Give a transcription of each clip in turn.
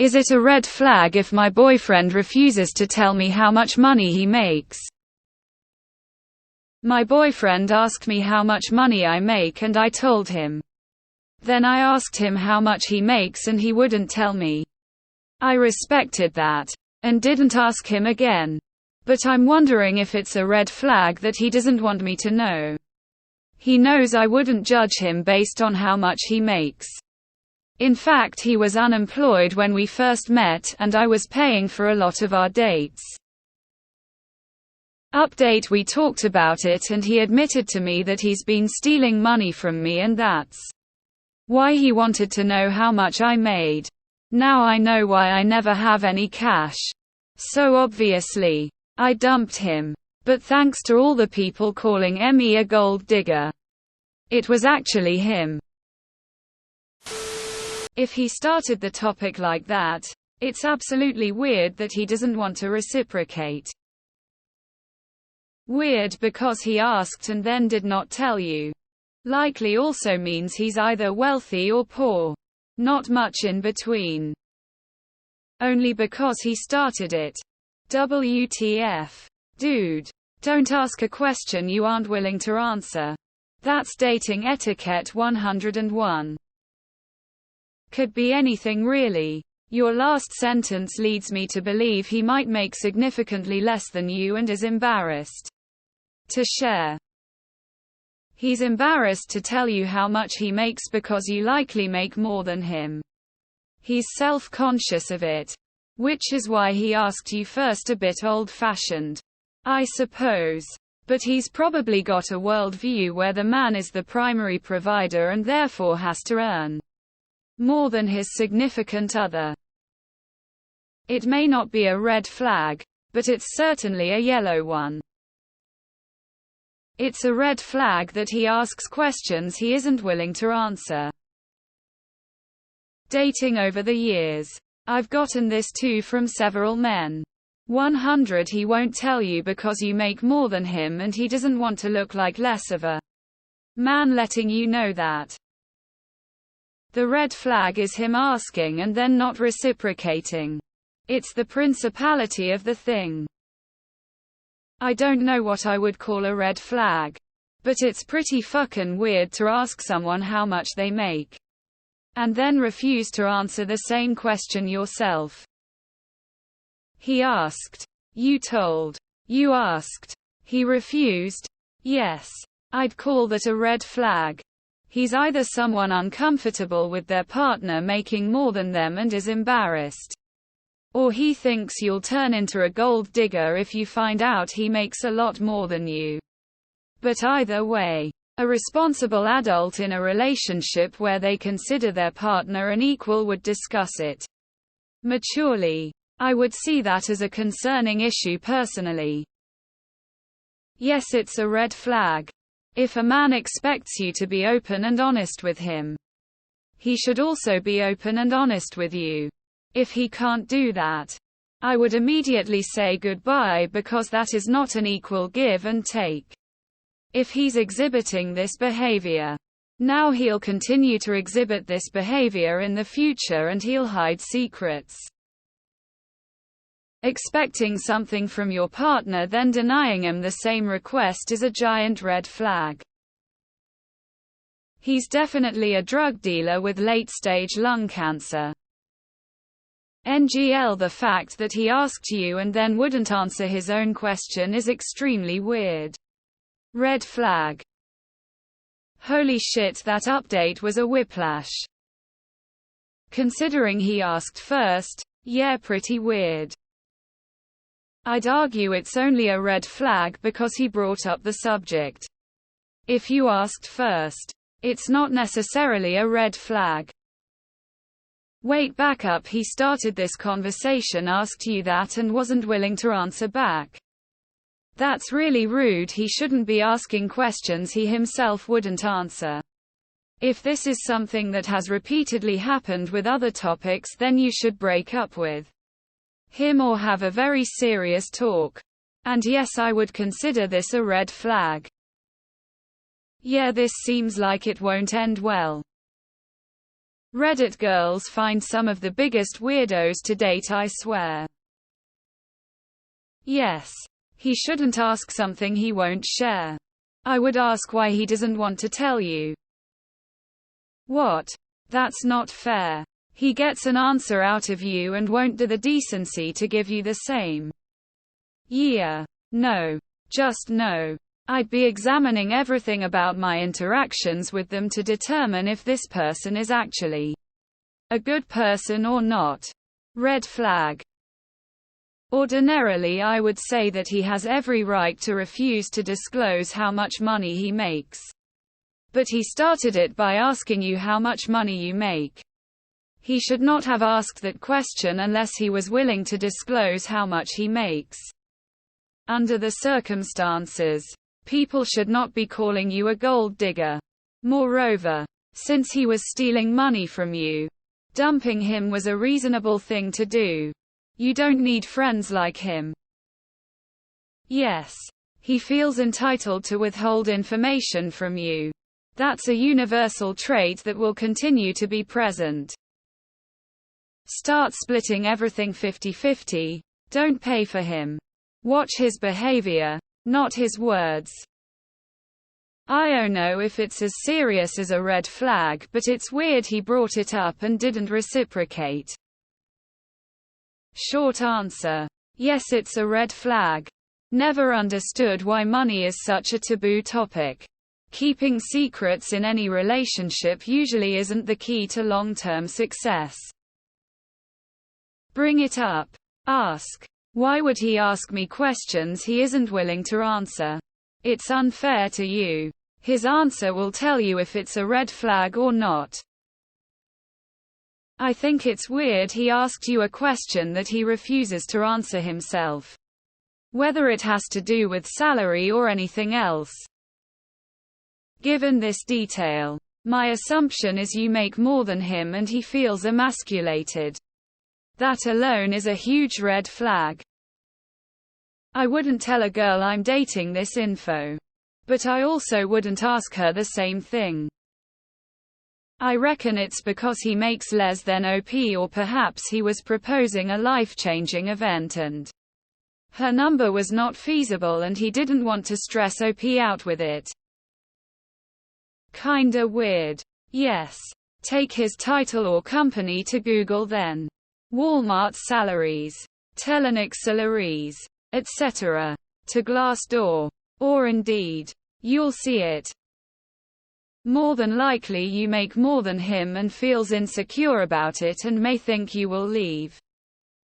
Is it a red flag if my boyfriend refuses to tell me how much money he makes? My boyfriend asked me how much money I make and I told him. Then I asked him how much he makes and he wouldn't tell me. I respected that and didn't ask him again. But I'm wondering if it's a red flag that he doesn't want me to know. He knows I wouldn't judge him based on how much he makes. In fact, he was unemployed when we first met, and I was paying for a lot of our dates. Update: we talked about it and he admitted to me that he's been stealing money from me and that's why he wanted to know how much I made. Now I know why I never have any cash. So obviously, I dumped him. But thanks to all the people calling me a gold digger, it was actually him. If he started the topic like that, it's absolutely weird that he doesn't want to reciprocate. Weird because he asked and then did not tell you. Likely also means he's either wealthy or poor. Not much in between. Only because he started it. WTF. Dude. Don't ask a question you aren't willing to answer. That's dating etiquette 101. Could be anything really. Your last sentence leads me to believe he might make significantly less than you and is embarrassed to share. He's embarrassed to tell you how much he makes because you likely make more than him. He's self-conscious of it. Which is why he asked you first. A bit old-fashioned, I suppose. But he's probably got a worldview where the man is the primary provider and therefore has to earn more than his significant other. It may not be a red flag, but it's certainly a yellow one. It's a red flag that he asks questions he isn't willing to answer. Dating over the years. I've gotten this too from several men. 100 He won't tell you because you make more than him and he doesn't want to look like less of a man letting you know that. The red flag is him asking and then not reciprocating. It's the principality of the thing. I don't know what I would call a red flag. But it's pretty fucking weird to ask someone how much they make and then refuse to answer the same question yourself. He asked. You told. You asked. He refused. Yes. I'd call that a red flag. He's either someone uncomfortable with their partner making more than them and is embarrassed, or he thinks you'll turn into a gold digger if you find out he makes a lot more than you. But either way, a responsible adult in a relationship where they consider their partner an equal would discuss it maturely. I would see that as a concerning issue personally. Yes, it's a red flag. If a man expects you to be open and honest with him, he should also be open and honest with you. If he can't do that, I would immediately say goodbye because that is not an equal give and take. If he's exhibiting this behavior now, he'll continue to exhibit this behavior in the future and he'll hide secrets. Expecting something from your partner then denying him the same request is a giant red flag. He's definitely a drug dealer with late-stage lung cancer. NGL. The fact that he asked you and then wouldn't answer his own question is extremely weird. Red flag. Holy shit, that update was a whiplash. Considering he asked first, yeah, pretty weird. I'd argue it's only a red flag because he brought up the subject. If you asked first, it's not necessarily a red flag. Wait, back up. He started this conversation, asked you that, and wasn't willing to answer back. That's really rude. He shouldn't be asking questions he himself wouldn't answer. If this is something that has repeatedly happened with other topics, then you should break up with him or have a very serious talk. And yes, I would consider this a red flag. Yeah, this seems like it won't end well. Reddit girls find some of the biggest weirdos to date, I swear. Yes. He shouldn't ask something he won't share. I would ask why he doesn't want to tell you. What? That's not fair. He gets an answer out of you and won't do the decency to give you the same. Yeah. No. Just no. I'd be examining everything about my interactions with them to determine if this person is actually a good person or not. Red flag. Ordinarily, I would say that he has every right to refuse to disclose how much money he makes. But he started it by asking you how much money you make. He should not have asked that question unless he was willing to disclose how much he makes. Under the circumstances, people should not be calling you a gold digger. Moreover, since he was stealing money from you, dumping him was a reasonable thing to do. You don't need friends like him. Yes. He feels entitled to withhold information from you. That's a universal trait that will continue to be present. Start splitting everything 50-50. Don't pay for him. Watch his behavior, not his words. I don't know if it's as serious as a red flag, but it's weird he brought it up and didn't reciprocate. Short answer. Yes, it's a red flag. Never understood why money is such a taboo topic. Keeping secrets in any relationship usually isn't the key to long-term success. Bring it up. Ask. Why would he ask me questions he isn't willing to answer? It's unfair to you. His answer will tell you if it's a red flag or not. I think it's weird he asked you a question that he refuses to answer himself. Whether it has to do with salary or anything else. Given this detail, my assumption is you make more than him and he feels emasculated. That alone is a huge red flag. I wouldn't tell a girl I'm dating this info. But I also wouldn't ask her the same thing. I reckon it's because he makes less than OP, or perhaps he was proposing a life-changing event and her number was not feasible and he didn't want to stress OP out with it. Kinda weird. Yes. Take his title or company to Google then. Walmart salaries. Telenik salaries. Etc. To Glassdoor. Or Indeed. You'll see it. More than likely you make more than him and feels insecure about it and may think you will leave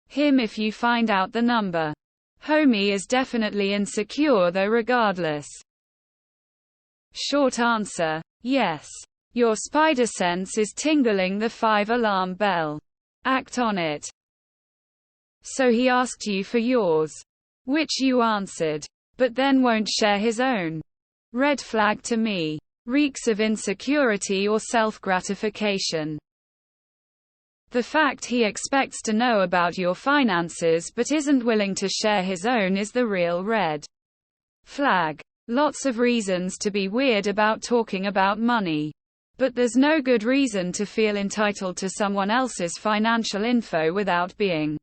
him if you find out the number. Homie is definitely insecure though regardless. Short answer. Yes. Your spider sense is tingling the 5-alarm bell. Act on it. So he asked you for yours, which you answered, but then won't share his own. Red flag to me. Reeks of insecurity or self-gratification. The fact he expects to know about your finances but isn't willing to share his own is the real red flag. Lots of reasons to be weird about talking about money. But there's no good reason to feel entitled to someone else's financial info without being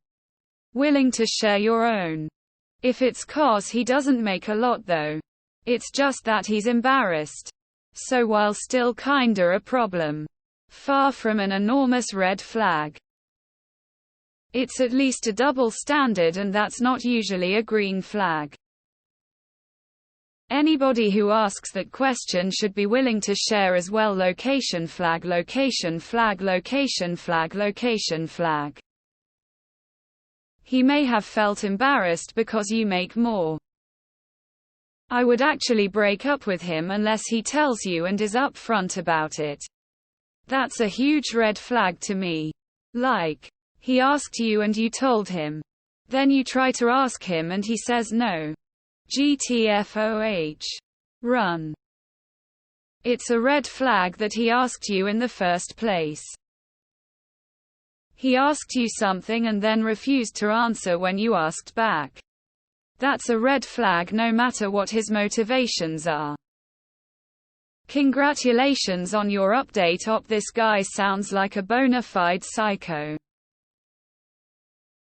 willing to share your own. If it's 'cause he doesn't make a lot though. It's just that he's embarrassed. So while still kinda a problem, far from an enormous red flag. It's at least a double standard, and that's not usually a green flag. Anybody who asks that question should be willing to share as well. Location flag, location flag, location flag, location flag. He may have felt embarrassed because you make more. I would actually break up with him unless he tells you and is upfront about it. That's a huge red flag to me. Like, he asked you and you told him. Then you try to ask him and he says no. GTFOH. Run. It's a red flag that he asked you in the first place. He asked you something and then refused to answer when you asked back. That's a red flag no matter what his motivations are. Congratulations on your update op, this guy sounds like a bona fide psycho.